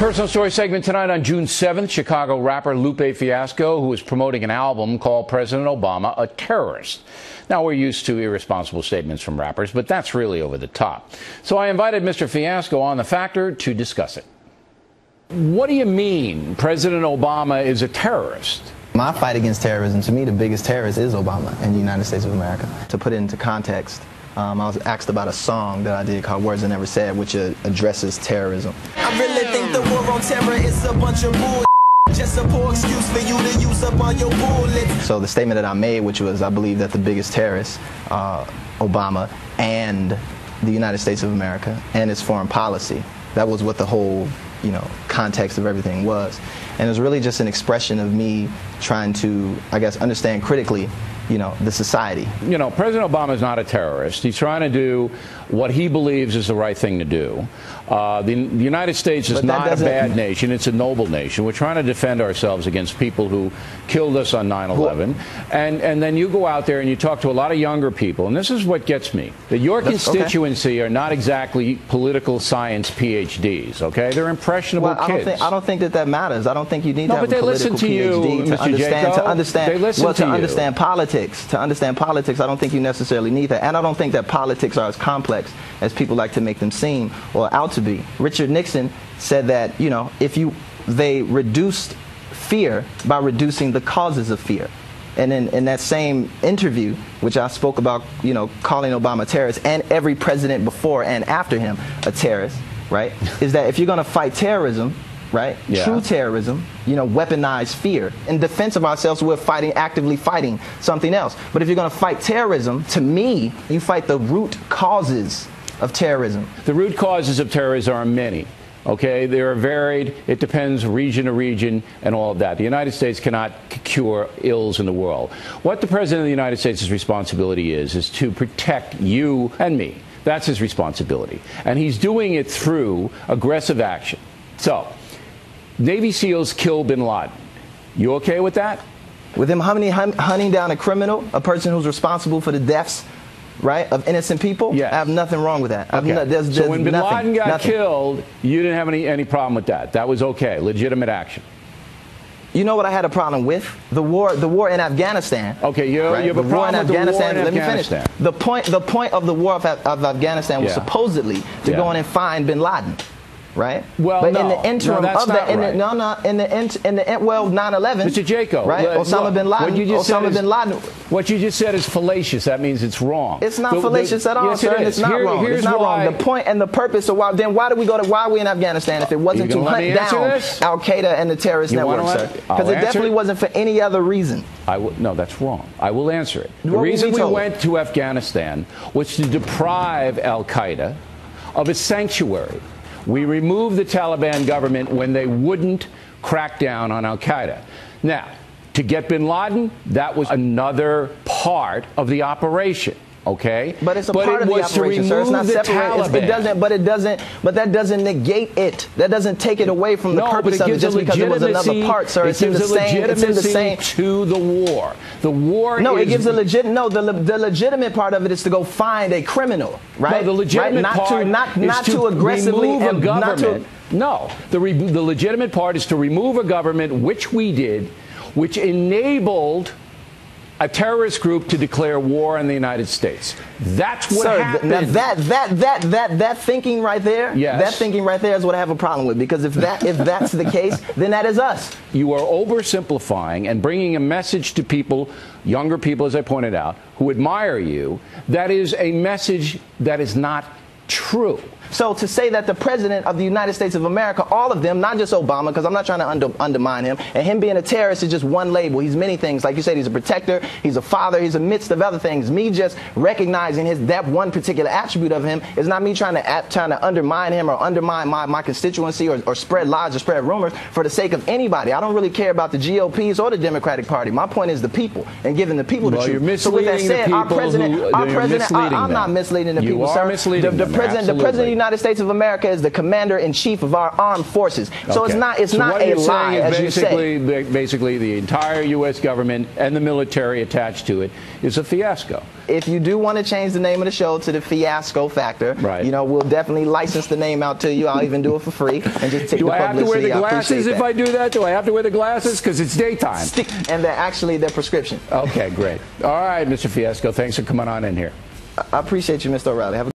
Personal Story segment tonight on June 7th. Chicago rapper Lupe Fiasco, who is promoting an album, called President Obama a terrorist. Now, we're used to irresponsible statements from rappers, but that's really over the top. So I invited Mr. Fiasco on The Factor to discuss it. What do you mean President Obama is a terrorist? My fight against terrorism, to me, the biggest terrorist is Obama in the United States of America. To put it into context, I was asked about a song that I did called Words I Never Said, which addresses terrorism. I really think the war on terror is a bunch of bull. Just a poor excuse for you to use up all your bullets. So the statement that I made, which was, I believe that the biggest terrorist, Obama, and the United States of America, and its foreign policy. That was what the whole, context of everything was. And it was really just an expression of me trying to, I guess, understand critically, the society. President Obama is not a terrorist. He's trying to do what he believes is the right thing to do. The United States is not a bad nation. It's a noble nation. We're trying to defend ourselves against people who killed us on 9/11. And then you go out there and you talk to a lot of younger people, and this is what gets me. That your constituency are not exactly political science PhDs, okay? They're impressionable kids. I don't think that matters. I don't think you need to have a political PhD to understand politics. To understand politics, I don't think you necessarily need that. And I don't think that politics are as complex as people like to make them seem or out to be. Richard Nixon said that, they reduced fear by reducing the causes of fear. And in that same interview, which I spoke about, calling Obama a terrorist and every president before and after him a terrorist, right, is that if you're going to fight terrorism, right? Yeah. True terrorism, weaponized fear. In defense of ourselves, we're actively fighting something else. But if you're going to fight terrorism, to me, you fight the root causes of terrorism. The root causes of terrorism are many. Okay, they are varied. It depends region to region and all of that. The United States cannot cure ills in the world. What the President of the United States' responsibility is to protect you and me. That's his responsibility. And he's doing it through aggressive action. So, Navy SEALs kill bin Laden. You okay with that? With him hunting down a criminal, a person who's responsible for the deaths, right, of innocent people? Yes. I have nothing wrong with that. Okay. So when bin Laden got killed, you didn't have any problem with that. That was okay, legitimate action. You know what I had a problem with? The war in Afghanistan. Okay, you have a problem with the war in Afghanistan. Let me finish. The point of the war of Afghanistan was supposedly to go in and find bin Laden. Right. Well, but in the interim of that, 9/11. Mr. Jaco, right? Osama bin Laden. What you just said is fallacious. That means it's wrong. It's not fallacious at all, yes, sir. It's not wrong. It's not wrong. The point and the purpose of why are we in Afghanistan if it wasn't to hunt down Al Qaeda and the terrorist network, sir? Because it definitely wasn't for any other reason. No, that's wrong. I will answer it. The reason we went to Afghanistan was to deprive Al Qaeda of its sanctuary. We removed the Taliban government when they wouldn't crack down on Al Qaeda. Now, to get bin Laden, that was another part of the operation. Okay, but it's a part of the operation, sir. It's not separate. But that doesn't negate it. That doesn't take it away from the purpose of it just because it was another part, sir. It's in the same. To the war. The war. No, it gives a legit. No, the legitimate part of it is to go find a criminal, right? No, the legitimate part not to aggressively remove a government. No, the legitimate part is to remove a government, which we did, which enabled a terrorist group to declare war on the United States. That's what happened. Now that thinking right there, yes. That thinking right there is what I have a problem with. Because if that's the case, then that is us. You are oversimplifying and bringing a message to people, younger people, as I pointed out, who admire you. That is a message that is not true. So to say that the President of the United States of America, all of them, not just Obama, because I'm not trying to undermine him, and him being a terrorist is just one label. He's many things. Like you said, he's a protector, he's a father, he's a midst of other things. Me just recognizing that one particular attribute of him is not me trying to undermine him or undermine my constituency or spread lies or spread rumors for the sake of anybody. I don't really care about the GOPs or the Democratic Party. My point is the people and giving the people the truth. You're misleading so with that said, our president, I'm not misleading the people, sir. You are misleading them. The President of the United States of America is the commander-in-chief of our armed forces. So okay. it's not a lie, as you say. Basically, the entire U.S. government and the military attached to it is a fiasco. If you do want to change the name of the show to the Fiasco Factor, right. you know, we'll definitely license the name out to you. I'll even do it for free and just take do the I have to wear the glasses if I do that? Do I have to wear the glasses? Because it's daytime. And they're prescription. Okay, great. All right, Mr. Fiasco, thanks for coming on in here. I appreciate you, Mr. O'Reilly. Have a